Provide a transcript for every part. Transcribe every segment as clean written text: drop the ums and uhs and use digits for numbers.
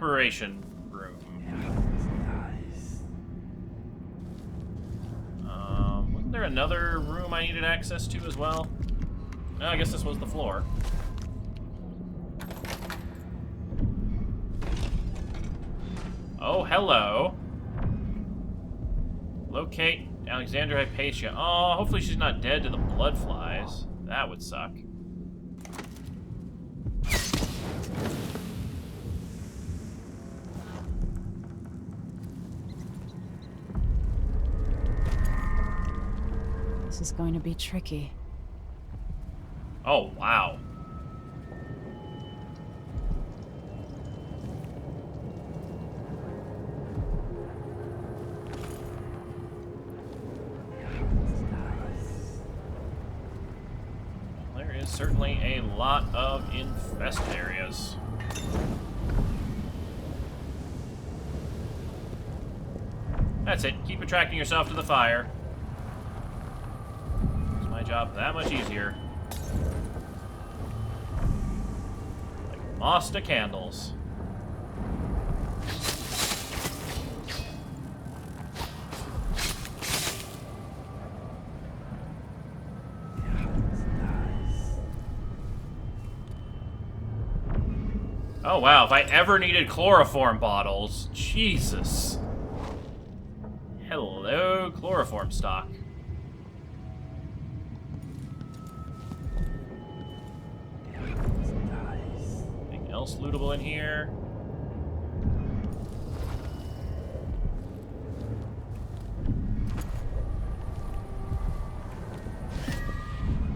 recuperation room. Wasn't there another room I needed access to as well? No, I guess this was the floor. Oh, hello. Locate Alexandra Hypatia. Oh, hopefully she's not dead to the blood flies. That would suck. This is going to be tricky. Oh, wow. There is certainly a lot of infested areas. That's it. Keep attracting yourself to the fire. Makes my job that much easier. Like moss to candles. Oh wow, if I ever needed chloroform bottles, Jesus. Hello, chloroform stock. Anything else lootable in here?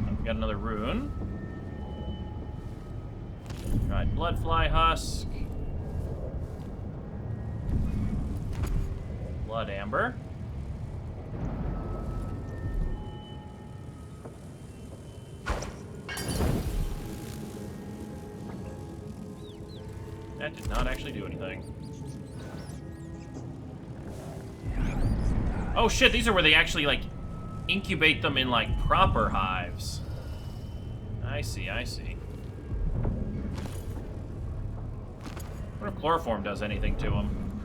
I've got another rune. Dried bloodfly husk. Blood amber. That did not actually do anything. Oh shit, these are where they actually, like, incubate them in, like, proper hives. I see, I see. I wonder if chloroform does anything to them.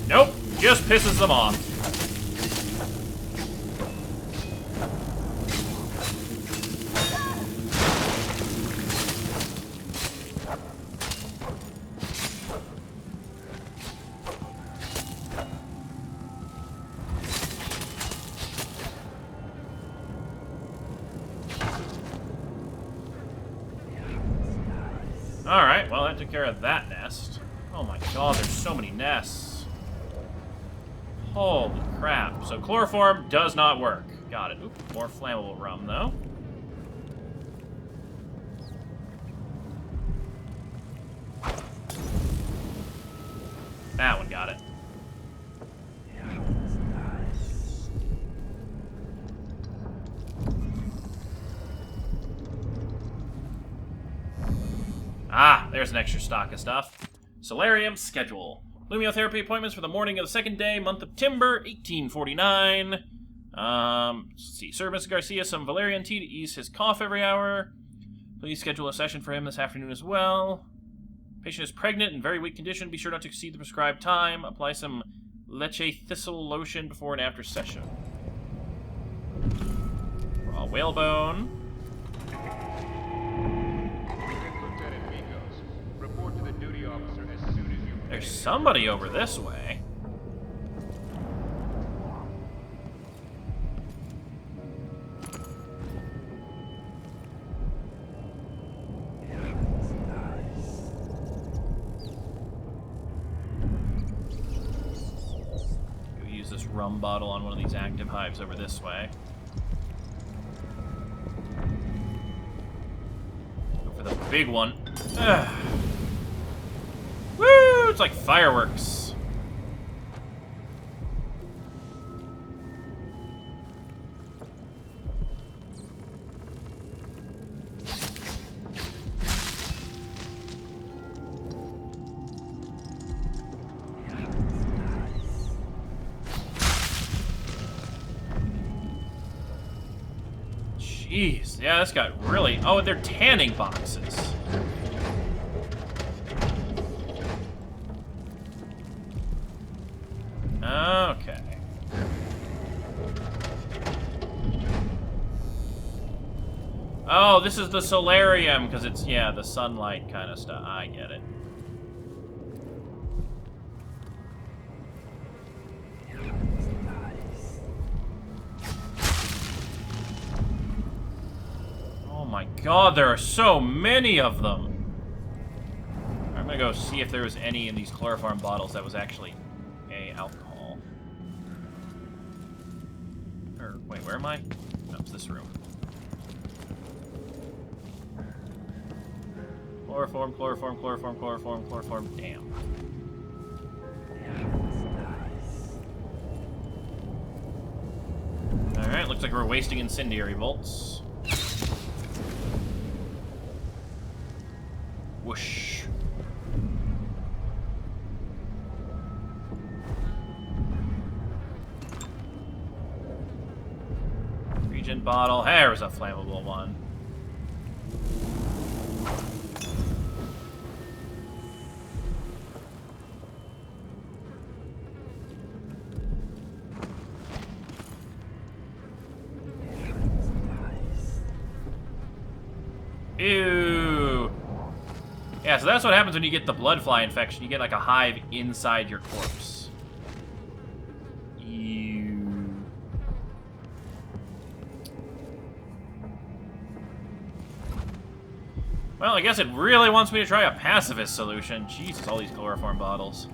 Nope, just pisses them off. Alright, well that took care of that nest. Oh my god, there's so many nests. Holy crap. So chloroform does not work. Got it. Oop, more flammable rum though. That one got it. Ah, there's an extra stock of stuff. Solarium schedule. Lumiotherapy appointments for the morning of the second day, month of Timber, 1849. Let's see. Sir Mr. Garcia, some valerian tea to ease his cough every hour. Please schedule a session for him this afternoon as well. Patient is pregnant in very weak condition. Be sure not to exceed the prescribed time. Apply some leche thistle lotion before and after session. Raw whalebone. There's somebody over this way. Go use this rum bottle on one of these active hives over this way. Go for the big one. Ugh. Woo! It's like fireworks. Jeez. Yeah, this got really... Oh, they're tanning boxes. Okay. Oh, this is the solarium, because it's, yeah, the sunlight kind of stuff. I get it. Oh my god, there are so many of them! I'm gonna go see if there was any in these chloroform bottles that was actually alcohol. Or, wait, where am I? No, it's this room. Chloroform, chloroform, chloroform, chloroform, chloroform. Damn. Alright, looks like we're wasting incendiary bolts. Whoosh. Regent bottle. There's a flammable one. Ew. Yeah, so that's what happens when you get the blood fly infection. You get like a hive inside your corpse. Ew. Well, I guess it really wants me to try a pacifist solution. Jesus, all these chloroform bottles.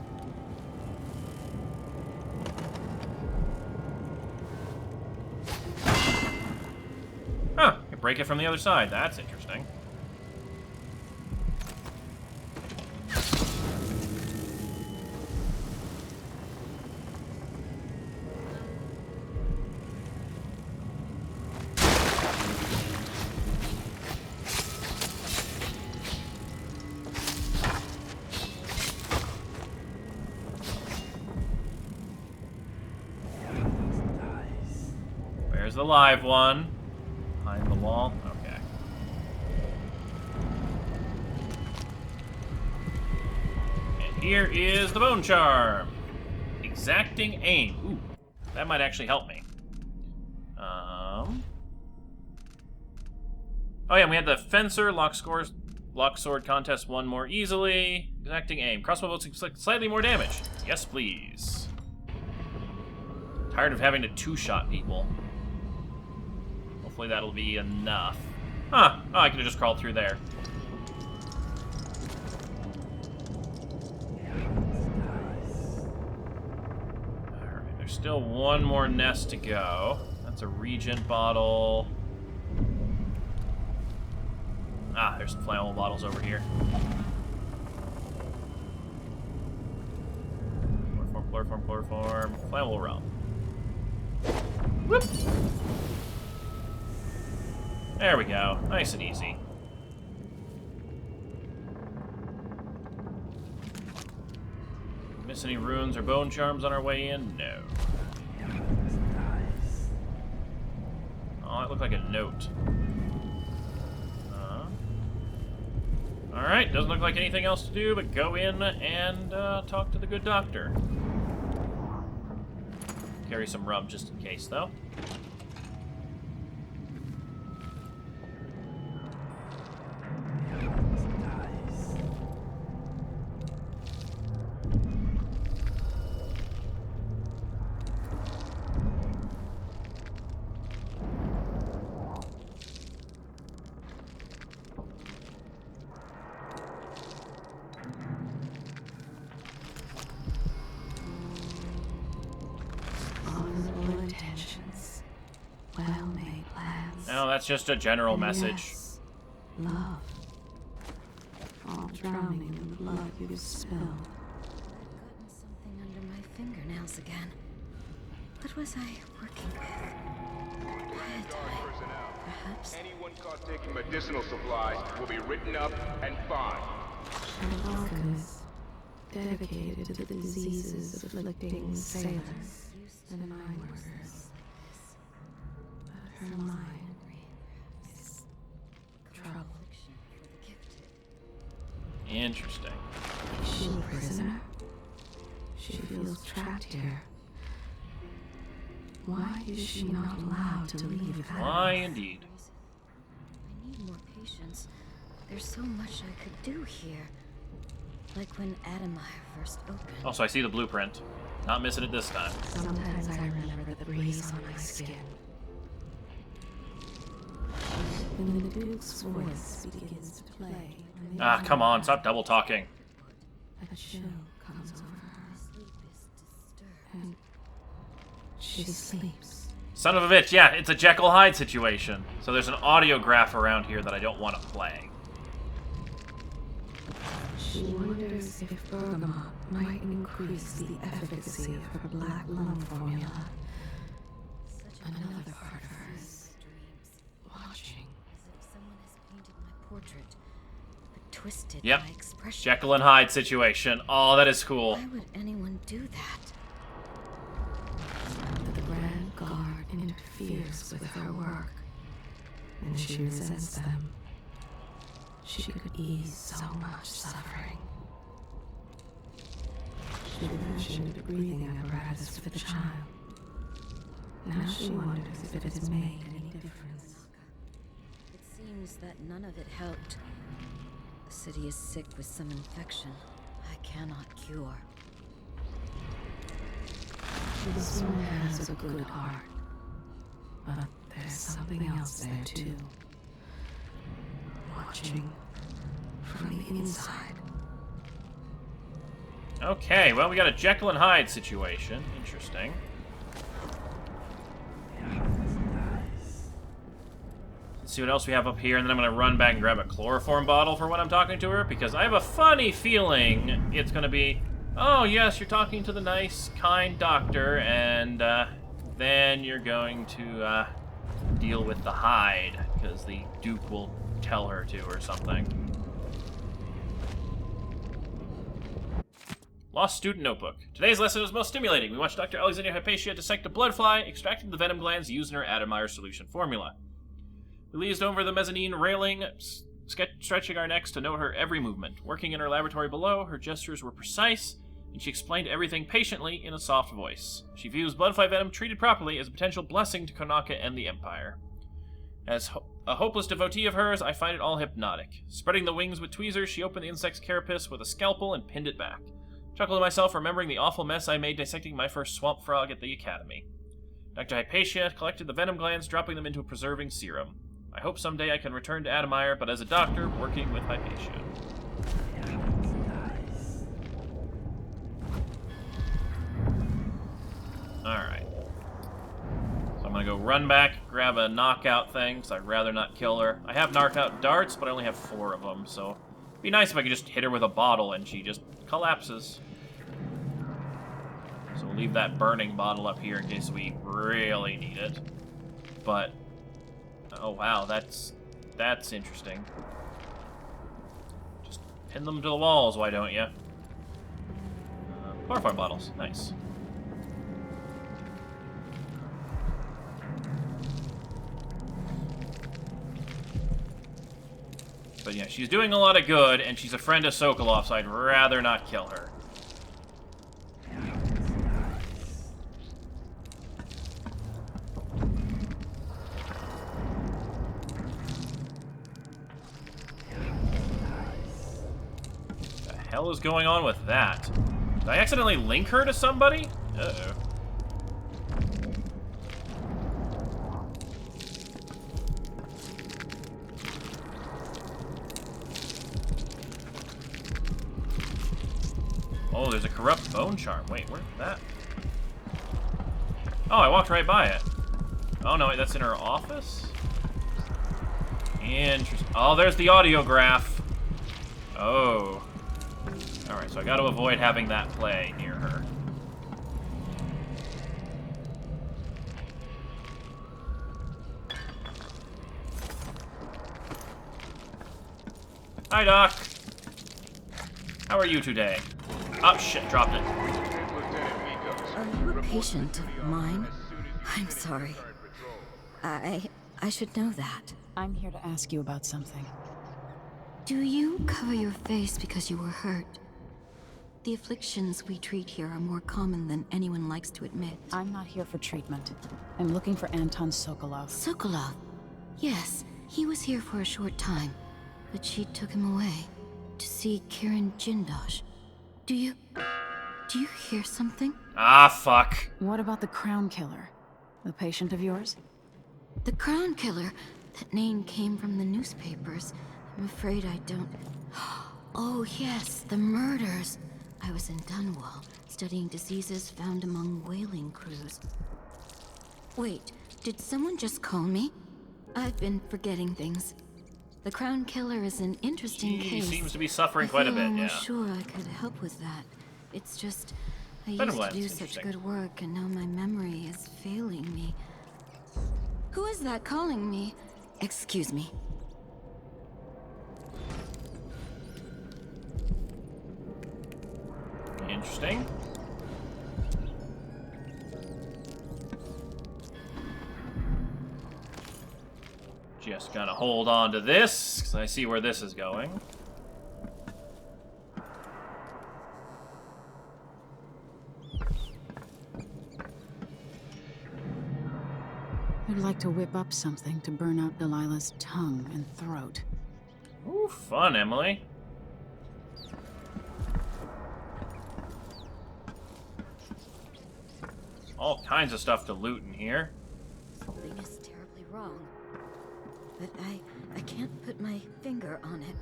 Huh, you can break it from the other side. That's interesting. Where's the live one? Behind the wall? Okay. And here is the bone charm. Exacting aim. Ooh, that might actually help me. Oh yeah, we had the fencer lock sword contest won more easily. Exacting aim. Crossbow bolts inflict slightly more damage. Yes, please. Tired of having to two-shot people. Hopefully that'll be enough. Huh. Oh, I could have just crawled through there. Alright, there's still one more nest to go. That's a Regent bottle. Ah, there's some flammable bottles over here. Chloroform, chloroform, chloroform. Flammable rum. Whoop! There we go. Nice and easy. Miss any runes or bone charms on our way in? No. Oh, that looked like a note. Alright, doesn't look like anything else to do but go in and talk to the good doctor. Carry some rum just in case, though. No, that's just a general message. Yes, love. All drowning in the blood you spilled. I've gotten something under my fingernails again. What was I working with? Perhaps. Anyone caught taking medicinal supplies will be written up and fined. An alchemist dedicated to the diseases afflicting sailors and mine workers. But her mind Interesting. Is she a prisoner? She feels trapped here. Why is she not allowed to leave? Why indeed? I need more patience. There's so much I could do here. Like when Adamire first opened. Oh, so I see the blueprint. Not missing it this time. Sometimes I remember the breeze on my skin. When the Duke's voice begins to play. Ah, come on, stop double talking. A chill comes over her. And she sleeps. Son of a bitch, yeah, it's a Jekyll Hyde situation. So there's an audiograph around here that I don't want to play. She wonders if bergamot might increase the efficacy of her black lung formula. Another part of her is watching. As if someone has painted my portrait, but twisted Yep. my expression. Jekyll and Hyde situation. Oh, that is cool. Why would anyone do that? The Grand Guard interferes with her work, and she resents them. She could ease so much suffering. She fashioned a breathing apparatus for the child. Now she wonders if it has made any difference. It seems that none of it helped. The city is sick with some infection I cannot cure. This one has a good heart, but there's something else there too. Watching from the inside. Okay, well, we got a Jekyll and Hyde situation. Interesting. Let's see what else we have up here, and then I'm going to run back and grab a chloroform bottle for when I'm talking to her, because I have a funny feeling it's going to be, oh, yes, you're talking to the nice, kind doctor, and then you're going to deal with the Hyde, because the Duke will tell her to or something. Lost Student Notebook. Today's lesson was most stimulating. We watched Dr. Alexandria Hypatia dissect a blood fly, extracting the venom glands used in her Adamire solution formula. We leazed over the mezzanine railing, stretching our necks to note her every movement. Working in her laboratory below, her gestures were precise, and she explained everything patiently in a soft voice. She views bloodfly venom treated properly as a potential blessing to Konaka and the Empire. As a hopeless devotee of hers, I find it all hypnotic. Spreading the wings with tweezers, she opened the insect's carapace with a scalpel and pinned it back. Chuckled to myself, remembering the awful mess I made dissecting my first swamp frog at the academy. Dr. Hypatia collected the venom glands, dropping them into a preserving serum. I hope someday I can return to Adamire, but as a doctor, working with Hypatia. Alright. So I'm gonna go run back, grab a knockout thing, because I'd rather not kill her. I have knockout darts, but I only have 4 of them, so it'd be nice if I could just hit her with a bottle and she just collapses. So we'll leave that burning bottle up here in case we really need it. But, oh wow, that's interesting. Just pin them to the walls, why don't you? Chloroform bottles, nice. But yeah, she's doing a lot of good, and she's a friend of Sokolov, so I'd rather not kill her. What the hell is going on with that? Did I accidentally link her to somebody? Uh-oh. Oh, there's a corrupt bone charm. Wait, where's that? Oh, I walked right by it. Oh, no, wait, that's in her office? Interesting. Oh, there's the audiograph. Oh. Alright, so I gotta avoid having that play near her. Hi, Doc. How are you today? Oh, shit, dropped it. Are you a patient of mine? I'm sorry. I should know that. I'm here to ask you about something. Do you cover your face because you were hurt? The afflictions we treat here are more common than anyone likes to admit. I'm not here for treatment. I'm looking for Anton Sokolov. Sokolov? Yes, he was here for a short time, but she took him away to see Kirin Jindosh. Do you hear something? Ah, fuck. What about the Crown Killer? The patient of yours? The Crown Killer? That name came from the newspapers. I'm afraid I don't... Oh yes, the murders. I was in Dunwall, studying diseases found among whaling crews. Wait, did someone just call me? I've been forgetting things. The Crown Killer is an interesting He case. seems to be suffering quite a bit, yeah. I'm sure I could help with that. It's just, I used Benevolence, to do such interesting. good work, and now my memory is failing me. Who is that calling me? Excuse me. Interesting. Just gonna hold on to this, because I see where this is going. I'd like to whip up something to burn out Delilah's tongue and throat. Ooh, fun, Emily. All kinds of stuff to loot in here. Something is terribly wrong. But I can't put my finger on it.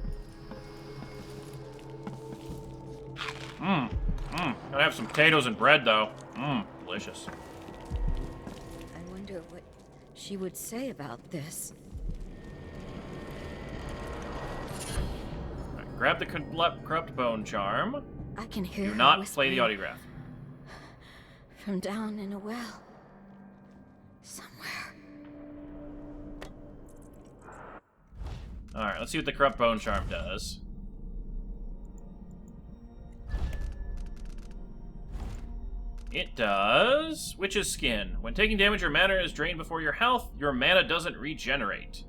Gotta have some potatoes and bread, though. Delicious. I wonder what she would say about this. Right, grab the corrupt bone charm. I can hear Do her not whispering play the autograph. from down in a well. Somewhere. Alright, let's see what the corrupt bone charm does. It does... Witch's Skin. When taking damage, your mana is drained before your health. Your mana doesn't regenerate.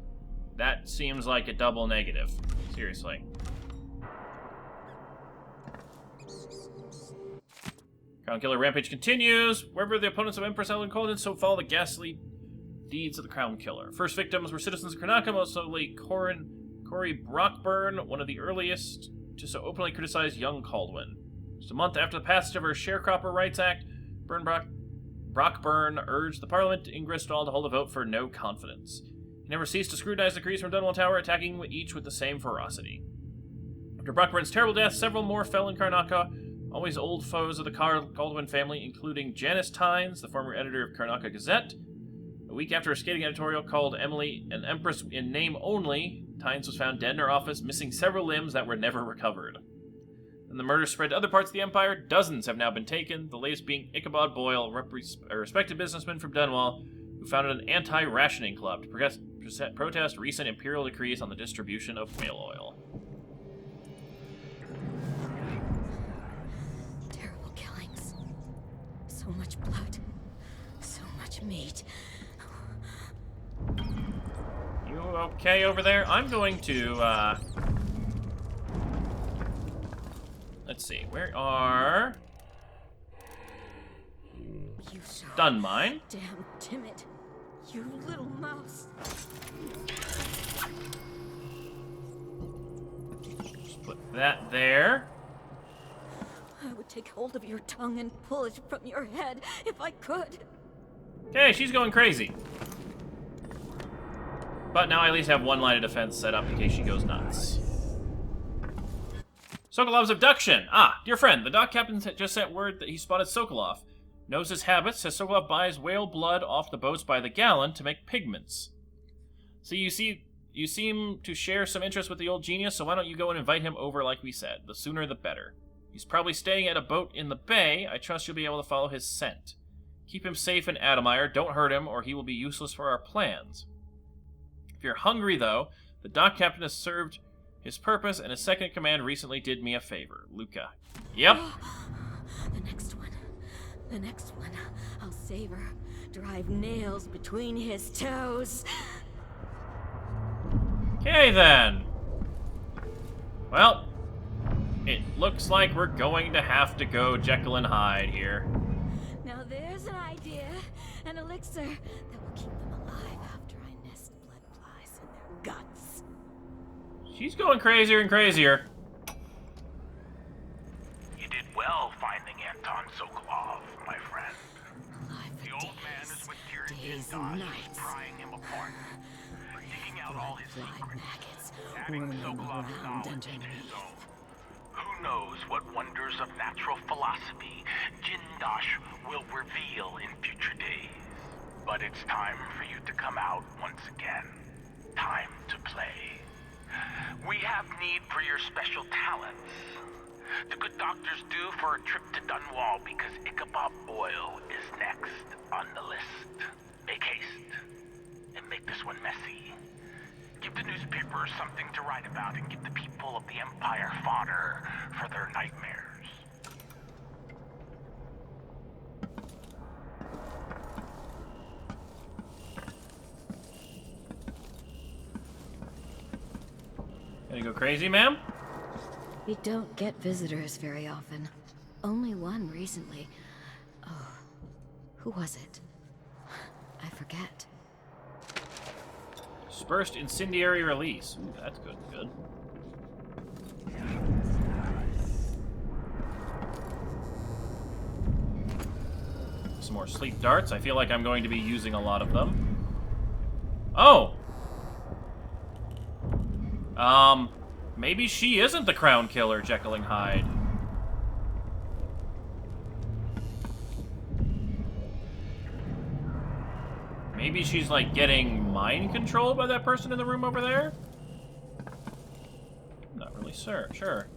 That seems like a double negative. Seriously. Crown Killer Rampage continues. Wherever the opponents of Empress Emily called in, so follow the ghastly deeds of the Crown Killer. First victims were citizens of Karnaka, most notably Corey Brockburn, one of the earliest to so openly criticize young Caldwin. Just a month after the passage of her Sharecropper Rights Act, Brockburn urged the Parliament in Gristol to hold a vote for no confidence. He never ceased to scrutinize the crews from Dunwall Tower, attacking each with the same ferocity. After Brockburn's terrible death, several more fell in Karnaka, always old foes of the Caldwin family, including Janice Tynes, the former editor of Karnaka Gazette. A week after a scathing editorial called Emily an Empress in name only, Tynes was found dead in her office, missing several limbs that were never recovered. And the murders spread to other parts of the Empire. Dozens have now been taken, the latest being Ichabod Boyle, a respected businessman from Dunwall, who founded an anti-rationing club to protest recent imperial decrees on the distribution of whale oil. Terrible killings. So much blood. So much meat. You okay over there? I'm going to, let's see, where are... You so Done mine. damn timid. You little mouse. Just put that there. I would take hold of your tongue and pull it from your head if I could. Okay, she's going crazy. But now I at least have one line of defense set up in case she goes nuts. Sokolov's abduction! Ah, dear friend, the dock captain just sent word that he spotted Sokolov. Knows his habits, says Sokolov buys whale blood off the boats by the gallon to make pigments. So you seem to share some interest with the old genius, so why don't you go and invite him over like we said? The sooner the better. He's probably staying at a boat in the bay. I trust you'll be able to follow his scent. Keep him safe in Adamire, don't hurt him, or he will be useless for our plans. If you're hungry, though, the dock captain has served his purpose, and his second in command recently did me a favor. Luca. Yep. The next one. The next one. I'll save her. Drive nails between his toes. Okay, then. Well, it looks like we're going to have to go Jekyll and Hyde here. Now there's an idea, an elixir that will keep them alive after I nest blood flies in their guts. She's going crazier and crazier. You did well finding Anton Sokolov, my friend. Alive for The old man is with Tyrion days and Dodge, nights. prying him apart, digging out all his Fly secrets, maggots adding whirling Sokolov's around knowledge to underneath. his own. Who knows what wonders of natural philosophy Jindosh will reveal in future days. But it's time for you to come out once again. Time to play. We have need for your special talents. The good doctors do for a trip to Dunwall because Ichabod Boyle is next on the list. Make haste and make this one messy. Give the newspapers something to write about and give the people of the Empire fodder for their nightmares. Gonna go crazy, ma'am? We don't get visitors very often. Only one recently. Oh, who was it? I forget. Dispersed incendiary release. Ooh, that's good, good. Some more sleep darts. I feel like I'm going to be using a lot of them. Oh! Maybe she isn't the crown killer, Jekyll and Hyde. Maybe she's, like, getting mind controlled by that person in the room over there? Not really sure.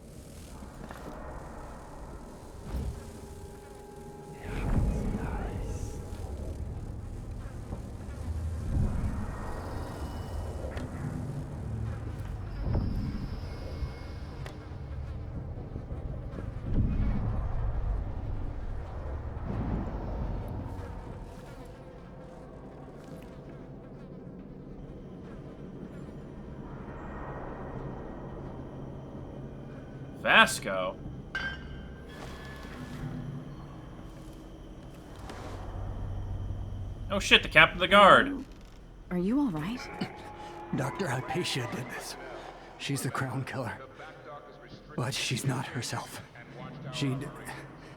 Vasco? Oh shit, the captain of the guard. Are you all right? Dr. Hypatia did this. She's the crown killer. But she's not herself. She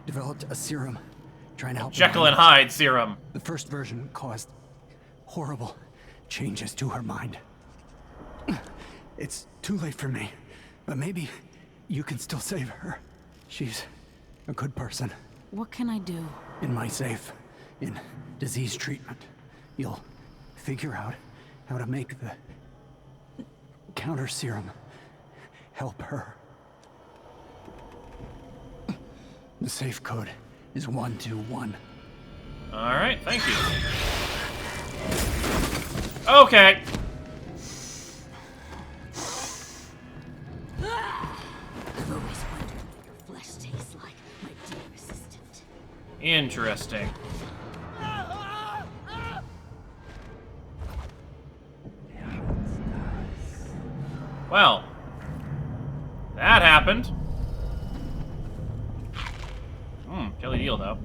developed a serum trying to help Jekyll her and mind. Hyde serum. The first version caused horrible changes to her mind. It's too late for me, but maybe you can still save her. She's a good person. What can I do? In my safe, in disease treatment, you'll figure out how to make the counter serum help her. The safe code is 121. Alright, thank you. Okay. I've always wondered what your flesh tastes like, my dear assistant. Interesting. Well, that happened. Jelly deal though.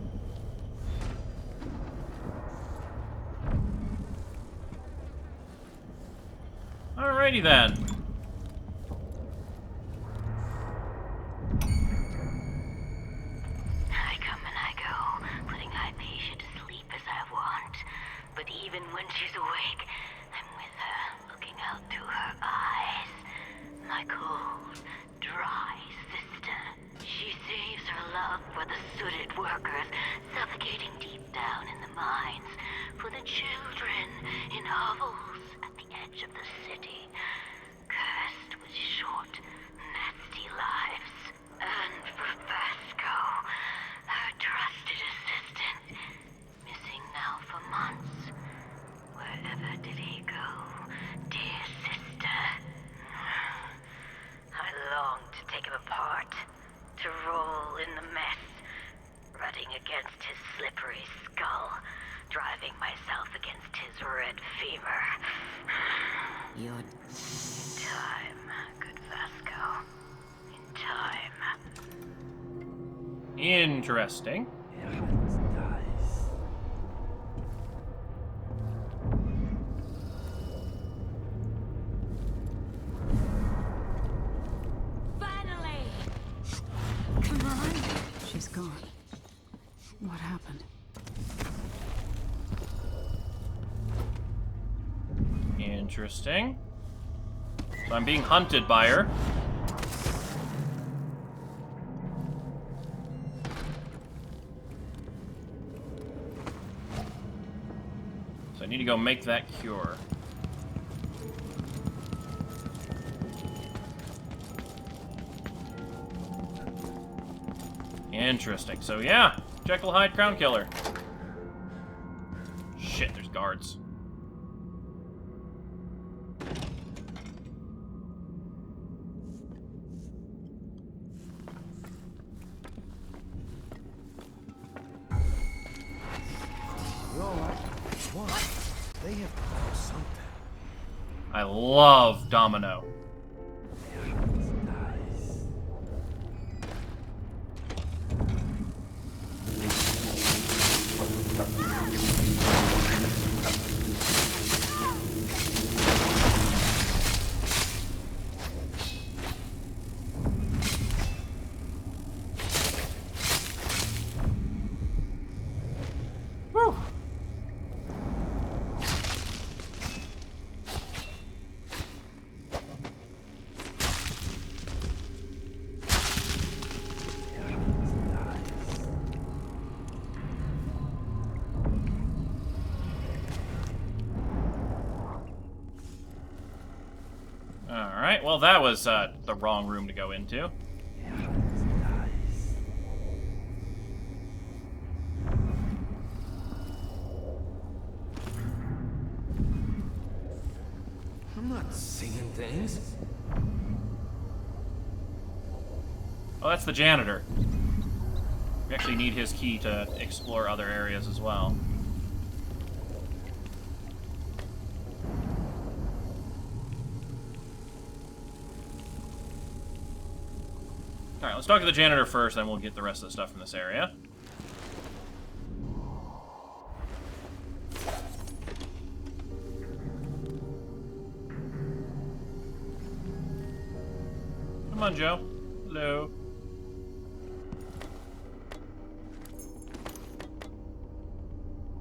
Alrighty then. I come and I go, putting Hypatia to sleep as I want. But even when she's awake, I'm with her, looking out through her eyes. My cold, dry sister. She saves her love for the sooted workers, suffocating deep down in the mines. For the children in hovels at the edge of the city, cursed with short, nasty lives. And for Vasco, her trusted assistant, missing now for months. Wherever did he go, dear sister? I long to take him apart, to roll in the mess, rutting against his slippery skull, driving myself against his red fever. You're... Time, good Vasco. time. Interesting. Finally! Come on. She's gone. What happened? Interesting. So I'm being hunted by her. So I need to go make that cure. Interesting. So yeah, Jekyll Hyde Crown Killer. Shit, there's guards. They have something. I love Domino. Whew. Alright, well that was the wrong room to go into. I'm not seeing things. Oh, that's the janitor. We actually need his key to explore other areas as well. Alright, let's talk to the janitor first, then we'll get the rest of the stuff from this area. Come on, Joe. Hello.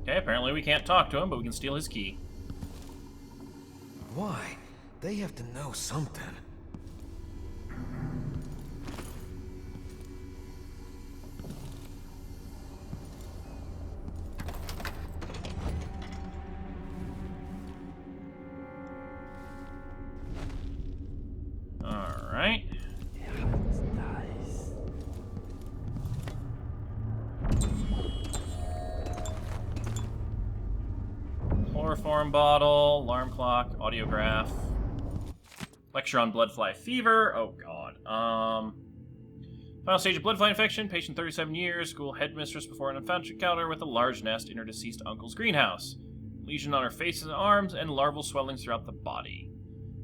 Okay, apparently we can't talk to him, but we can steal his key. Why? They have to know something. Alright. Chloroform bottle, alarm clock, audiograph. Lecture on bloodfly fever. Oh god. Final stage of bloodfly infection. Patient 37 years. School headmistress before an encounter with a large nest in her deceased uncle's greenhouse. Lesion on her face and arms, and larval swellings throughout the body.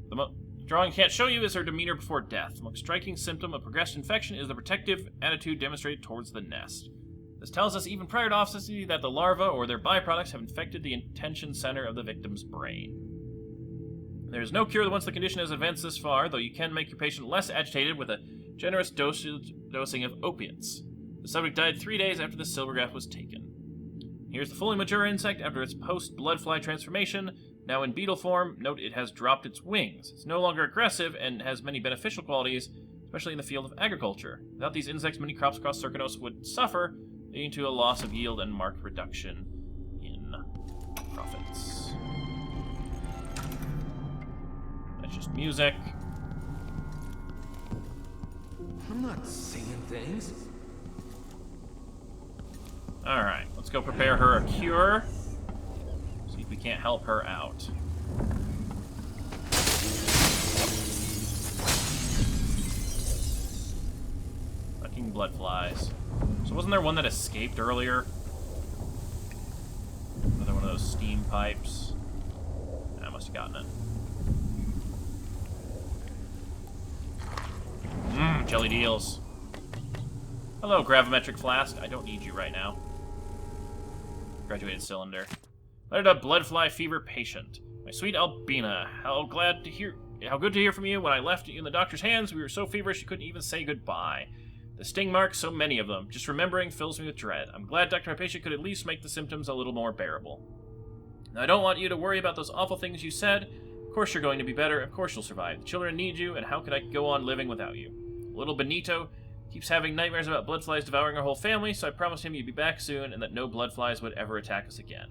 The drawing can't show you is her demeanor before death. The most striking symptom of progressed infection is the protective attitude demonstrated towards the nest. This tells us even prior to autopsy that the larvae or their byproducts have infected the attention center of the victim's brain. There is no cure once the condition has advanced this far, though you can make your patient less agitated with a generous dosing of opiates. The subject died 3 days after the silvergraph was taken. Here's the fully mature insect after its post-bloodfly transformation. Now in beetle form, note it has dropped its wings. It's no longer aggressive and has many beneficial qualities, especially in the field of agriculture. Without these insects, many crops across Circanos would suffer, leading to a loss of yield and marked reduction in profits. That's just music. I'm not seeing things. Alright, let's go prepare her a cure. See if we can't help her out. Fucking blood flies. So wasn't there one that escaped earlier? Another one of those steam pipes. I must have gotten it. Jelly deals. Hello, gravimetric flask. I don't need you right now. Graduated cylinder. Letter to bloodfly fever patient. My sweet Albina, how good to hear from you. When I left you in the doctor's hands, we were so feverish you couldn't even say goodbye. The sting marks, so many of them. Just remembering fills me with dread. I'm glad Dr. Hypatia could at least make the symptoms a little more bearable. Now, I don't want you to worry about those awful things you said. Of course you're going to be better. Of course you'll survive. The children need you, and how could I go on living without you? Little Benito keeps having nightmares about bloodflies devouring our whole family, so I promised him you'd be back soon and that no bloodflies would ever attack us again.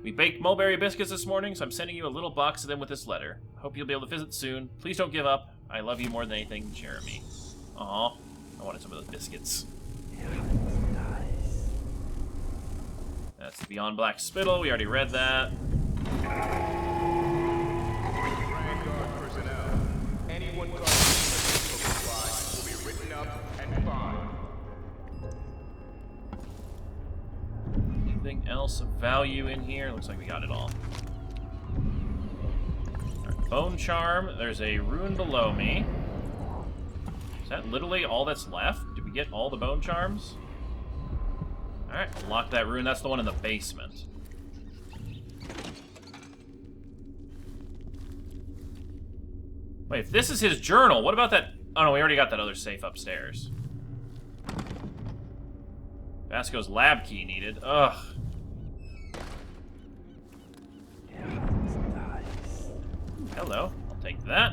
We baked mulberry biscuits this morning, so I'm sending you a little box of them with this letter. Hope you'll be able to visit soon. Please don't give up. I love you more than anything, Jeremy. Aw, I wanted some of those biscuits. That's the Beyond Black Spittle. We already read that. Grand Guard personnel. Anyone caught supply will be written up and fined. Anything else of value in here? Looks like we got it all. Right, bone charm. There's a rune below me. Is that literally all that's left? Did we get all the bone charms? Alright, unlock that rune. That's the one in the basement. Wait, if this is his journal, what about that? Oh no, we already got that other safe upstairs. Vasco's lab key needed. Ugh. Hello, I'll take that.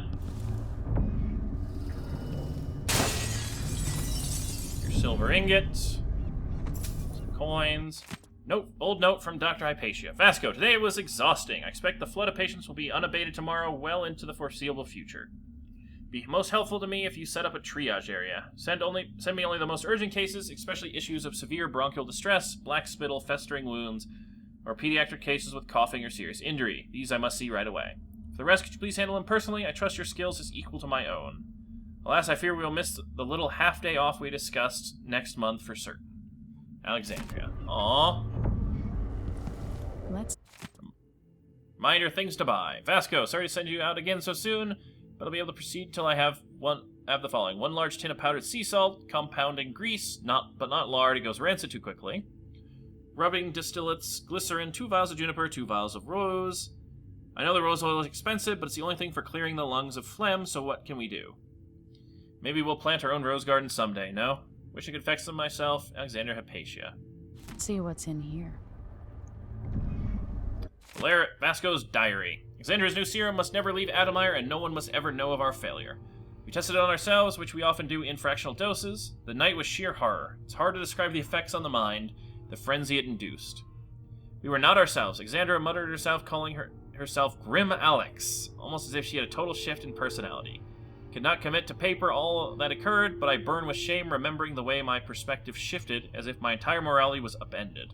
Your silver ingot. Some coins. Note, old note from Dr. Hypatia. Vasco, today it was exhausting. I expect the flood of patients will be unabated tomorrow, well into the foreseeable future. Be most helpful to me if you set up a triage area. Send me only the most urgent cases, especially issues of severe bronchial distress, black spittle, festering wounds, or pediatric cases with coughing or serious injury. These I must see right away. For the rest, could you please handle them personally? I trust your skills is equal to my own. Alas, I fear we will miss the little half-day off we discussed next month for certain. Alexandria. Aww. Let's... Reminder, things to buy. Vasco, sorry to send you out again so soon, but I'll be able to proceed till I have the following. 1 large tin of powdered sea salt, compounding grease, but not lard, it goes rancid too quickly. Rubbing distillates, glycerin, 2 vials of juniper, 2 vials of rose. I know the rose oil is expensive, but it's the only thing for clearing the lungs of phlegm, so what can we do? Maybe we'll plant our own rose garden someday, no? Wish I could fix them myself. Alexander Hypatia. Let's see what's in here. Vasco's diary. Alexandra's new serum must never leave Adamire, and no one must ever know of our failure. We tested it on ourselves, which we often do in fractional doses. The night was sheer horror. It's hard to describe the effects on the mind, the frenzy it induced. We were not ourselves. Alexandra muttered herself, calling herself Grim Alex, almost as if she had a total shift in personality. Could not commit to paper all that occurred, but I burn with shame remembering the way my perspective shifted, as if my entire morality was upended.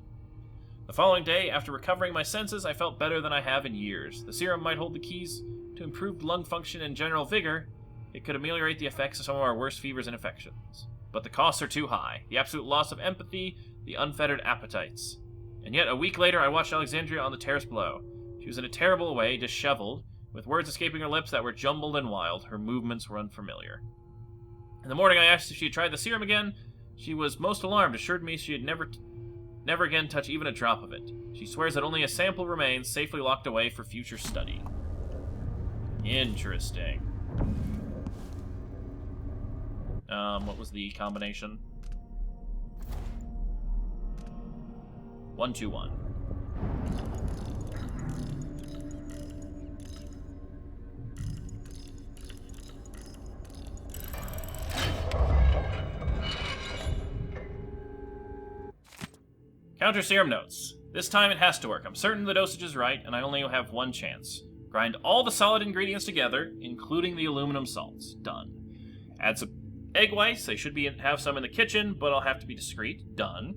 The following day, after recovering my senses, I felt better than I have in years. The serum might hold the keys to improved lung function and general vigor. It could ameliorate the effects of some of our worst fevers and infections. But the costs are too high. The absolute loss of empathy, the unfettered appetites. And yet, a week later, I watched Alexandria on the terrace below. She was in a terrible way, disheveled, with words escaping her lips that were jumbled and wild. Her movements were unfamiliar. In the morning, I asked if she had tried the serum again. She was most alarmed, assured me she had never again touch even a drop of it. She swears that only a sample remains, safely locked away for future study. Interesting. What was the combination? 121. Counter serum notes. This time it has to work. I'm certain the dosage is right, and I only have one chance. Grind all the solid ingredients together, including the aluminum salts. Done. Add some egg whites. They should have some in the kitchen, but I'll have to be discreet. Done.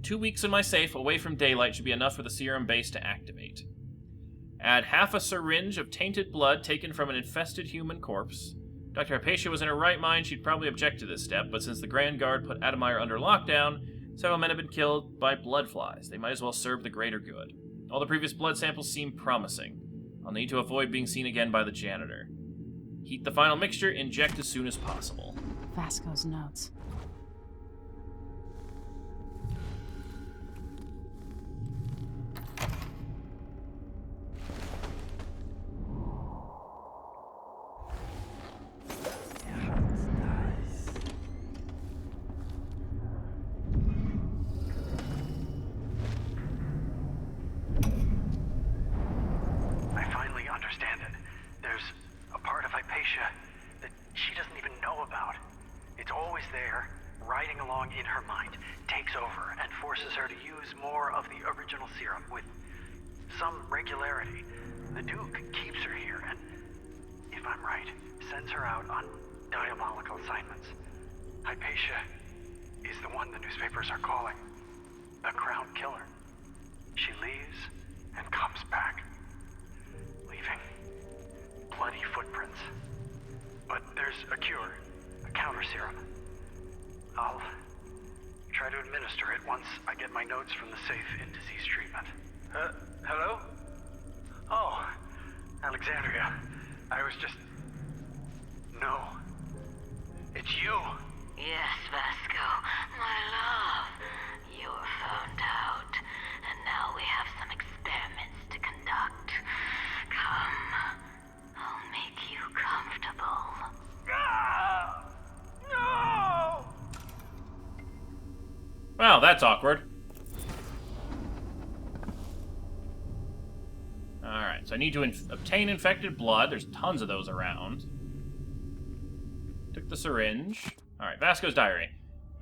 2 weeks in my safe, away from daylight, should be enough for the serum base to activate. Add half a syringe of tainted blood taken from an infested human corpse. Dr. Hypatia was in her right mind. She'd probably object to this step, but since the Grand Guard put Adamire under lockdown, several men have been killed by blood flies. They might as well serve the greater good. All the previous blood samples seem promising. I'll need to avoid being seen again by the janitor. Heat the final mixture, inject as soon as possible. Vasco's notes. I finally understand it. There's a part of Hypatia that she doesn't even know about. It's always there, riding along in her mind, takes over, and forces her to use more of the original serum with some regularity. The Duke keeps her here, and, if I'm right, sends her out on diabolical assignments. Hypatia is the one the newspapers are calling the Crown Killer. She leaves and comes back, leaving bloody footprints. But there's a cure, a counter serum. I'll try to administer it once I get my notes from the safe in disease treatment. Hello? Oh, Alexandria. I was just... No. It's you. Yes, Vasco, my love. You were found out, and now we have some experiments to conduct. Come, I'll make you comfortable. No! Well, that's awkward. Alright, so I need to obtain infected blood. There's tons of those around. Took the syringe. Alright, Vasco's diary.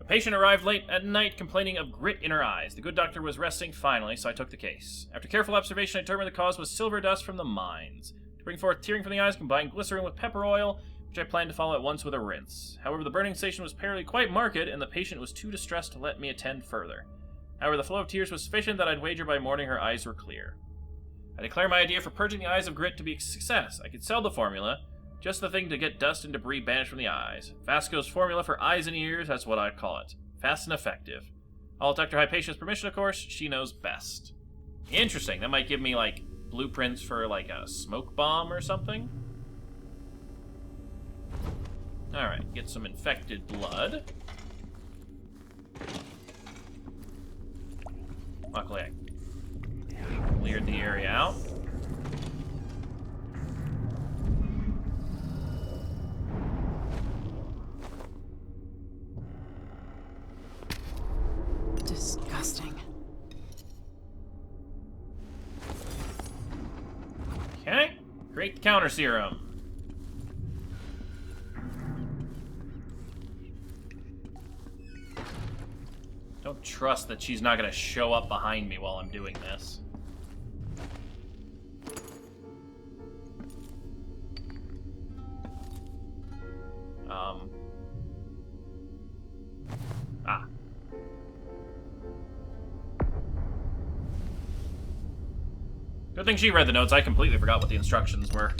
A patient arrived late at night complaining of grit in her eyes. The good doctor was resting finally, so I took the case. After careful observation, I determined the cause was silver dust from the mines. To bring forth tearing from the eyes, combined glycerin with pepper oil, which I planned to follow at once with a rinse. However, the burning sensation was apparently quite marked, and the patient was too distressed to let me attend further. However, the flow of tears was sufficient that I'd wager by morning her eyes were clear. I declare my idea for purging the eyes of grit to be a success. I could sell the formula. Just the thing to get dust and debris banished from the eyes. Vasco's formula for eyes and ears, that's what I'd call it. Fast and effective. I'll Dr. Hypatia's permission, of course. She knows best. Interesting. That might give me, like, blueprints for, like, a smoke bomb or something. Alright, get some infected blood. Luckily, I cleared the area out. Disgusting. Okay, create the counter serum. Don't trust that she's not gonna show up behind me while I'm doing this. Good thing she read the notes. I completely forgot what the instructions were.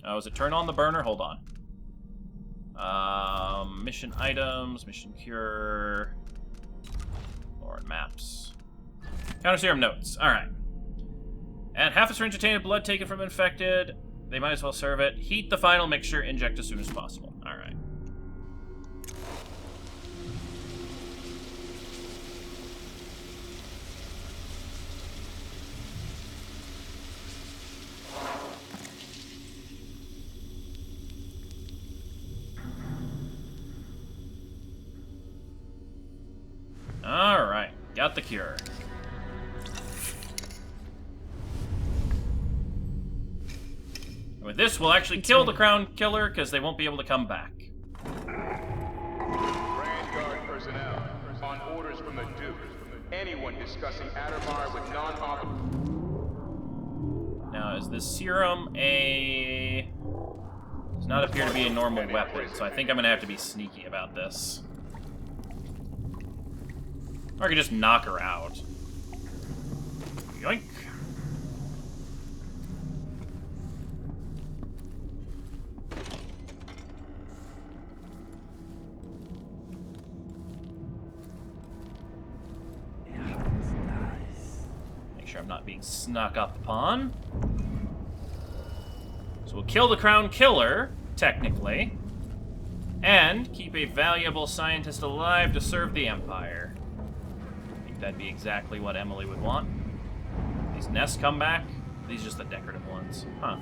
Oh, is it turn on the burner? Hold on. Mission items, mission cure, Lord maps. Counter serum notes. Alright. Add half a syringe of tainted blood taken from infected. They might as well serve it. Heat the final mixture. Inject as soon as possible. Alright. Alright, got the cure. And with this, we'll actually kill the Crown Killer, because they won't be able to come back. Grand Guard personnel, on orders from the Duke, anyone discussing Adamar with non-officer... Now, is this serum a... does not appear to be a normal weapon, so I think I'm going to have to be sneaky about this. Or I could just knock her out. Yoink. not being snuck up upon. So we'll kill the Crown Killer, technically, and keep a valuable scientist alive to serve the Empire. I think that'd be exactly what Emily would want. These nests come back? These are just the decorative ones. Huh.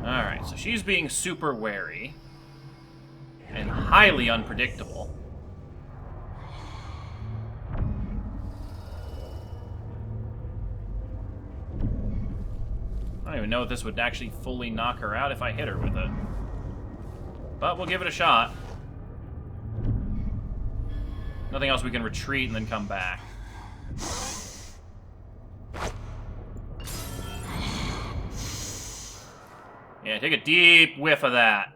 Alright, so she's being super wary and highly unpredictable. I don't even know if this would actually fully knock her out if I hit her with it. But we'll give it a shot. Nothing else, we can retreat and then come back. Yeah, take a deep whiff of that.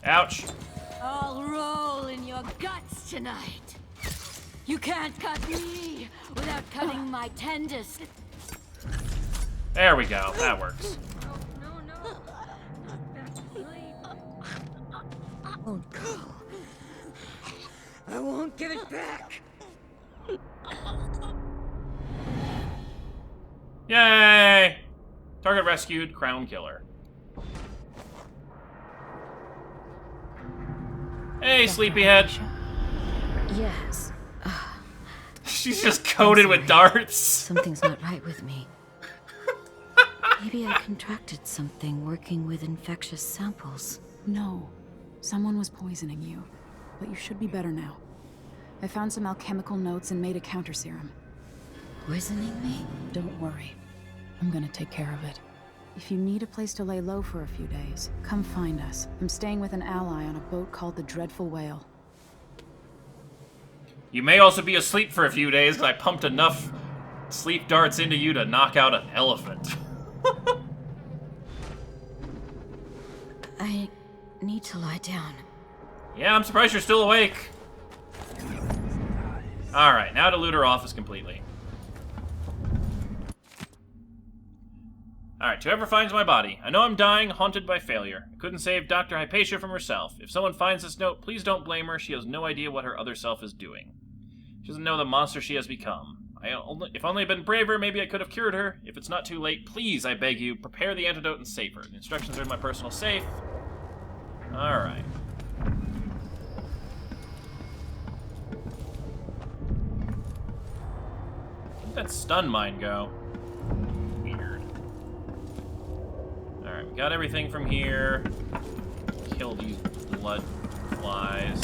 Ouch. I'll roll in your guts tonight. You can't cut me without cutting my tendons. There we go. That works. No. Not back to sleep. Won't go. I won't give it back. Yay! Target rescued, Crown Killer. Hey, sleepyhead. Yes. She's just coated with darts. Something's not right with me. Maybe I contracted something working with infectious samples. No. Someone was poisoning you. But you should be better now. I found some alchemical notes and made a counter serum. Poisoning me? Don't worry. I'm gonna take care of it. If you need a place to lay low for a few days, come find us. I'm staying with an ally on a boat called the Dreadful Whale. You may also be asleep for a few days because I pumped enough sleep darts into you to knock out an elephant. I need to lie down. Yeah, I'm surprised you're still awake. Alright, now to loot her office completely. Alright, whoever finds my body. I know I'm dying, haunted by failure. I couldn't save Dr. Hypatia from herself. If someone finds this note, please don't blame her. She has no idea what her other self is doing. She doesn't know the monster she has become. If only I'd been braver, maybe I could have cured her. If it's not too late, please, I beg you, prepare the antidote and save her. The instructions are in my personal safe. Alright. Where'd that stun mine go? Weird. Alright, we got everything from here. Kill these blood flies.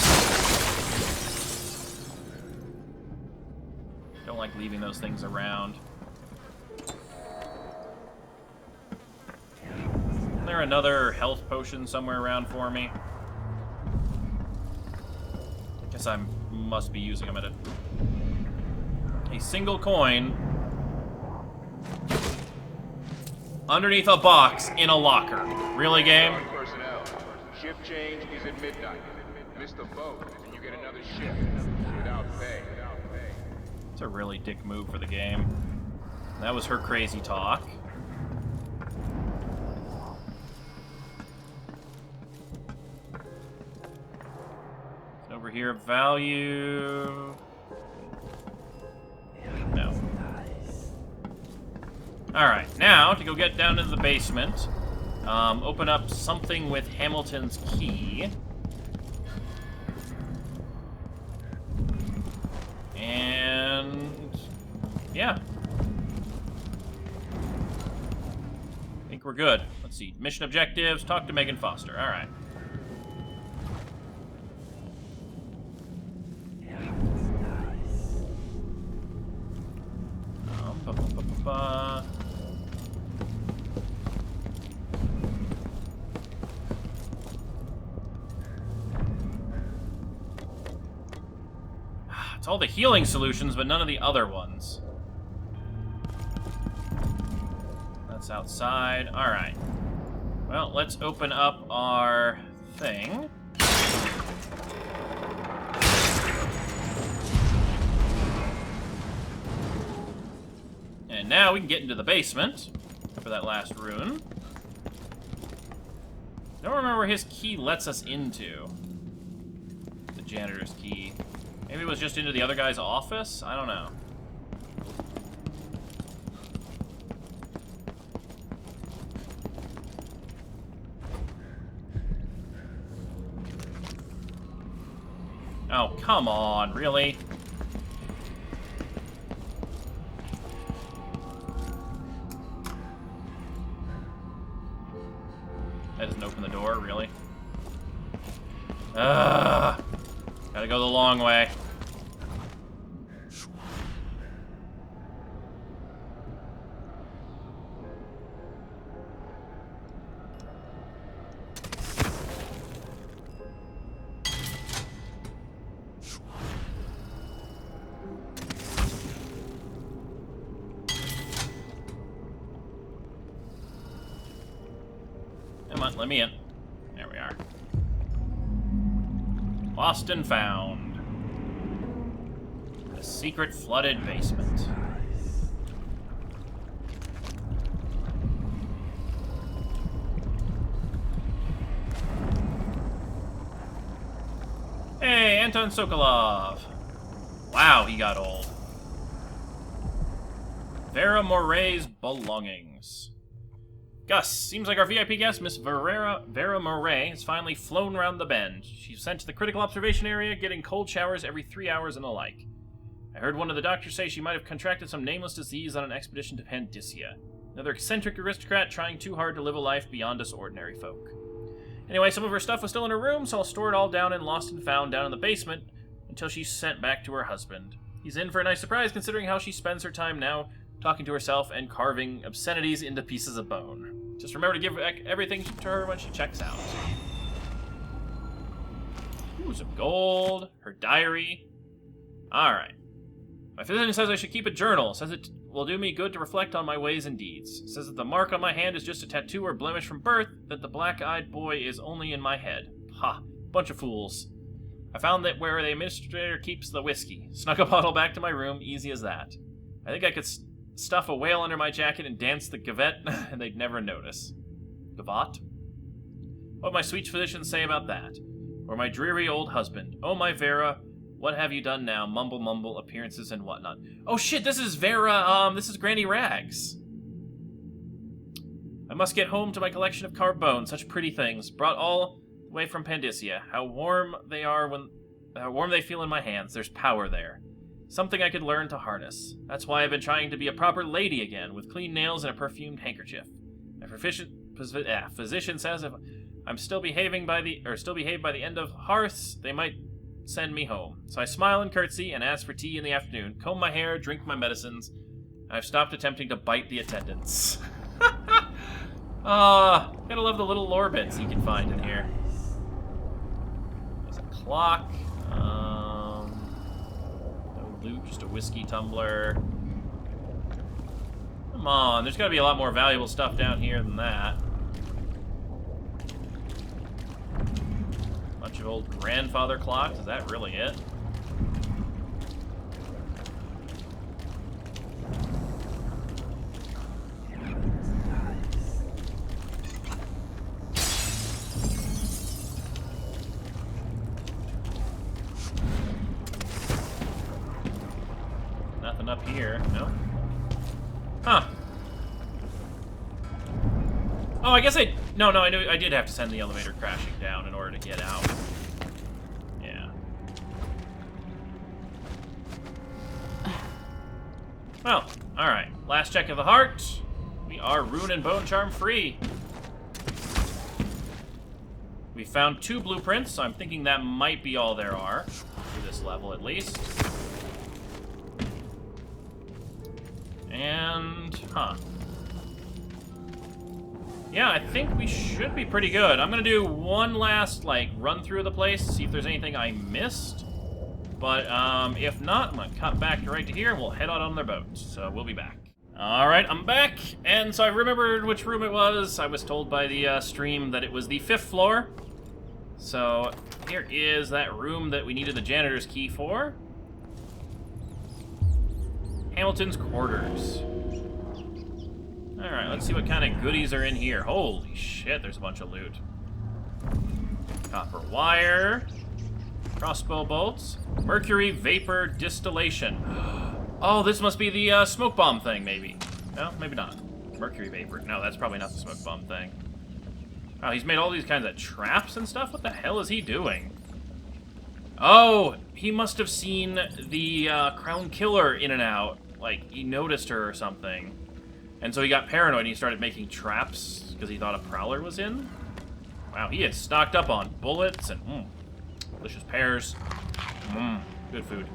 Don't like leaving those things around. Isn't there another health potion somewhere around for me? I guess I must be using them at a single coin underneath a box in a locker. Really, game? Personnel, shift change is at midnight. Miss the boat, and you get another shift without pay. It's a really dick move for the game. That was her crazy talk. Over here, value. No. Alright, now to go get down into the basement. Open up something with Hamilton's key. And yeah. I think we're good. Let's see. Mission objectives. Talk to Megan Foster. Alright. It's all the healing solutions, but none of the other ones. That's outside. Alright. Well, let's open up our thing. And now we can get into the basement for that last rune. Don't remember where his key lets us into. The janitor's key. Maybe it was just into the other guy's office? I don't know. Oh, come on, really? That doesn't open the door, really? Ugh! Gotta go the long way. Come on, let me in. There we are. Lost and found. A secret flooded basement. Hey, Anton Sokolov. Wow, he got old. Vera Moray's belongings. Gus, seems like our VIP guest, Miss Vera Moray, has finally flown round the bend. She's sent to the critical observation area, getting cold showers every 3 hours and the like. I heard one of the doctors say she might have contracted some nameless disease on an expedition to Pandysia. Another eccentric aristocrat trying too hard to live a life beyond us ordinary folk. Anyway, some of her stuff was still in her room, so I'll store it all down in Lost and Found down in the basement until she's sent back to her husband. He's in for a nice surprise considering how she spends her time now, talking to herself and carving obscenities into pieces of bone. Just remember to give everything to her when she checks out. Ooh, some gold. Her diary. Alright. My physician says I should keep a journal. Says it will do me good to reflect on my ways and deeds. Says that the mark on my hand is just a tattoo or blemish from birth, that the black-eyed boy is only in my head. Ha. Bunch of fools. I found that where the administrator keeps the whiskey. Snuck a bottle back to my room, easy as that. I think I could stuff a whale under my jacket and dance the gavotte, and they'd never notice. Gavotte? What my sweet physicians say about that? Or my dreary old husband. Oh, my Vera, what have you done now? Mumble, mumble, appearances and whatnot. Oh shit, this is Vera, this is Granny Rags. I must get home to my collection of carved bones, such pretty things, brought all the way from Pandysia. How warm they are how warm they feel in my hands. There's power there. Something I could learn to harness. That's why I've been trying to be a proper lady again, with clean nails and a perfumed handkerchief. My physician says if I'm still behaving by the end of hearths, they might send me home. So I smile and curtsy and ask for tea in the afternoon, comb my hair, drink my medicines. I've stopped attempting to bite the attendants. Gotta love the little lore bits you can find in here. There's a clock. Loot, just a whiskey tumbler. Come on, there's gotta be a lot more valuable stuff down here than that. Bunch of old grandfather clocks, is that really it? Nothing up here, no? Huh. Oh, I guess no, I knew I did have to send the elevator crashing down in order to get out. Yeah. Well, alright. Last check of the heart. We are rune and bone charm free. We found 2 blueprints, so I'm thinking that might be all there are. For this level, at least. And, yeah, I think we should be pretty good. I'm gonna do one last, run through the place, see if there's anything I missed. But if not, I'm gonna cut back right to here and we'll head out on their boat. So we'll be back. Alright, I'm back, and so I remembered which room it was. I was told by the stream that it was the 5th floor. So here is that room that we needed the janitor's key for. Hamilton's quarters. Alright, let's see what kind of goodies are in here. Holy shit, there's a bunch of loot. Copper wire. Crossbow bolts. Mercury vapor distillation. Oh, this must be the smoke bomb thing, maybe. No, maybe not. Mercury vapor. No, that's probably not the smoke bomb thing. Oh, he's made all these kinds of traps and stuff? What the hell is he doing? Oh, he must have seen the crown killer in and out. Like, he noticed her or something. And so he got paranoid and he started making traps because he thought a prowler was in. Wow, he is stocked up on bullets and delicious pears. Good food.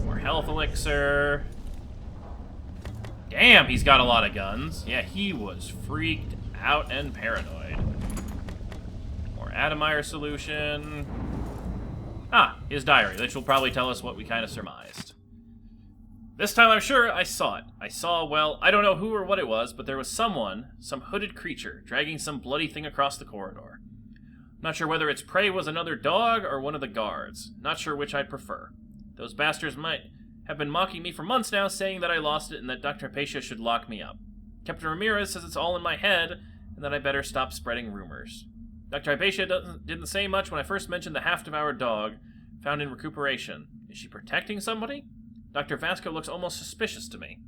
More health elixir. Damn, he's got a lot of guns. Yeah, he was freaked out and paranoid. More Adamire solution. Ah, his diary. Which will probably tell us what we kind of surmised. This time I'm sure I saw it. I saw, well, I don't know who or what it was, but there was someone, some hooded creature, dragging some bloody thing across the corridor. Not sure whether its prey was another dog or one of the guards. Not sure which I'd prefer. Those bastards might have been mocking me for months now, saying that I lost it and that Dr. Hypatia should lock me up. Captain Ramirez says it's all in my head, and that I better stop spreading rumors. Dr. Hypatia didn't say much when I first mentioned the half-devoured dog found in recuperation. Is she protecting somebody? Dr. Vasco looks almost suspicious to me.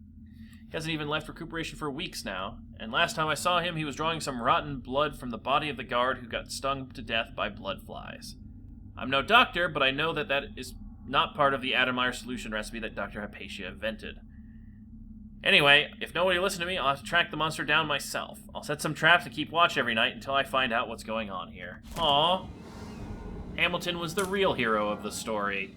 He hasn't even left recuperation for weeks now, and last time I saw him, he was drawing some rotten blood from the body of the guard who got stung to death by blood flies. I'm no doctor, but I know that that is not part of the Adamire solution recipe that Dr. Hypatia invented. Anyway, if nobody will listen to me, I'll have to track the monster down myself. I'll set some traps and keep watch every night until I find out what's going on here. Aww. Hamilton was the real hero of the story.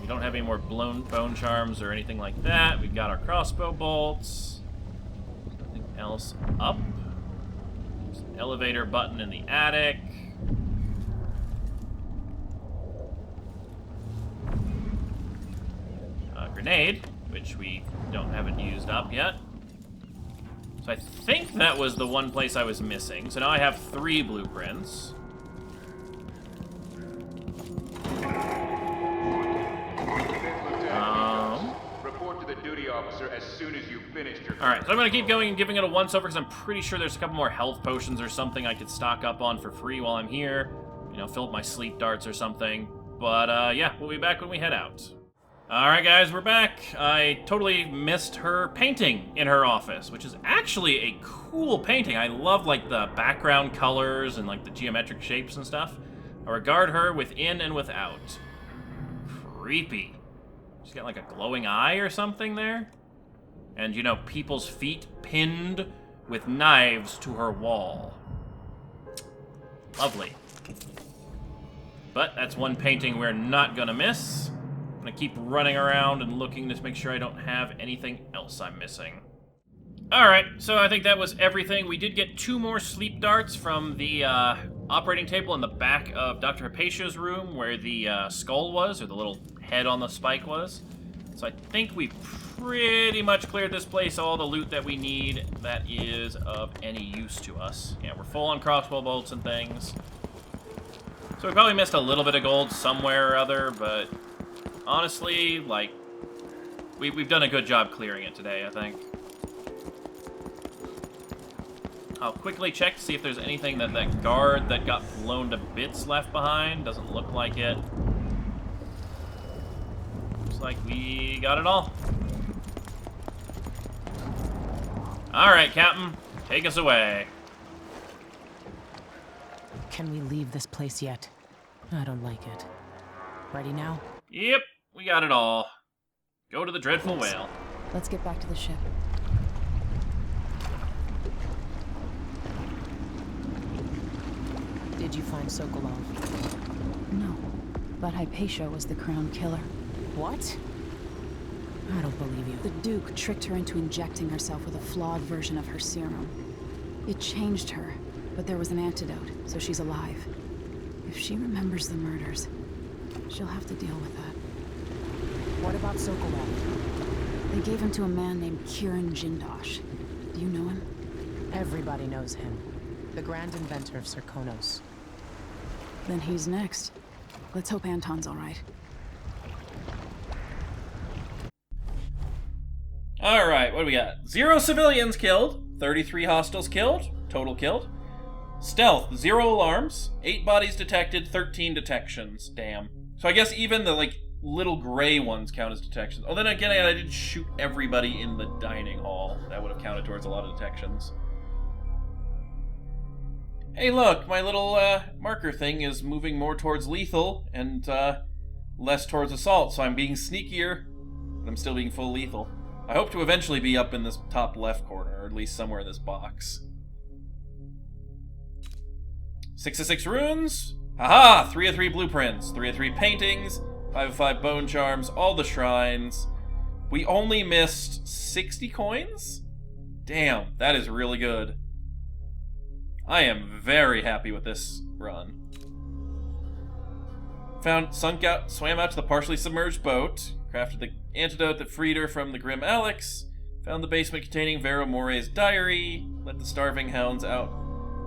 We don't have any more blown bone charms or anything like that. We've got our crossbow bolts. Nothing else up. There's an elevator button in the attic. A grenade, which we haven't used up yet. So I think that was the one place I was missing. So now I have 3 blueprints. Report to the duty officer as soon as you've finished your... Alright, so I'm going to keep going and giving it a once-over because I'm pretty sure there's a couple more health potions or something I could stock up on for free while I'm here. You know, fill up my sleep darts or something. But, yeah, we'll be back when we head out. Alright, guys, we're back. I totally missed her painting in her office, which is actually a cool painting. I love, like, the background colors and, like, the geometric shapes and stuff. I regard her within and without. Creepy. She's got, like, a glowing eye or something there. And, you know, people's feet pinned with knives to her wall. Lovely. But that's one painting we're not gonna miss. I'm gonna keep running around and looking to make sure I don't have anything else I'm missing. Alright, so I think that was everything. We did get 2 more sleep darts from the operating table in the back of Dr. Hypatia's room where the skull was, or the little head on the spike was. So I think we pretty much cleared this place, all the loot that we need that is of any use to us. Yeah, we're full on crossbow bolts and things. So we probably missed a little bit of gold somewhere or other, but honestly, like, we've done a good job clearing it today, I think. I'll quickly check to see if there's anything that guard that got blown to bits left behind. Doesn't look like it. Looks like we got it all. Alright, Captain. Take us away. Can we leave this place yet? I don't like it. Ready now? Yep, we got it all. Go to the Dreadful Whale. Let's get back to the ship. Did you find Sokolov? No, but Hypatia was the crown killer. What? I don't believe you. The Duke tricked her into injecting herself with a flawed version of her serum. It changed her, but there was an antidote, so she's alive. If she remembers the murders, she'll have to deal with that. What about Sokolov? They gave him to a man named Kieran Jindosh. Do you know him? Everybody knows him. The grand inventor of Serkonos. Then he's next. Let's hope Anton's all right. Alright, what do we got? 0 civilians killed, 33 hostiles killed, total killed. Stealth, 0 alarms, 8 bodies detected, 13 detections. Damn. So I guess even the, like, little gray ones count as detections. Oh, then again, I didn't shoot everybody in the dining hall. That would have counted towards a lot of detections. Hey, look, my little marker thing is moving more towards lethal and less towards assault, so I'm being sneakier, but I'm still being full lethal. I hope to eventually be up in this top left corner, or at least somewhere in this box. 6 of 6 runes. Haha! 3 of 3 blueprints, 3 of 3 paintings, 5 of 5 bone charms, all the shrines. We only missed 60 coins? Damn, that is really good. I am very happy with this run. Swam out to the partially submerged boat, crafted the antidote that freed her from the grim Alex, found the basement containing Vero More's diary, let the starving hounds out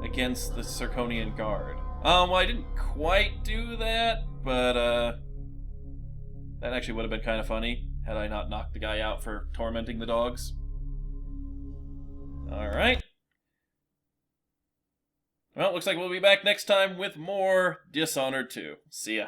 against the Serkonian guard. Well, I didn't quite do that, but, that actually would have been kind of funny, had I not knocked the guy out for tormenting the dogs. Alright. Well, looks like we'll be back next time with more Dishonored 2. See ya.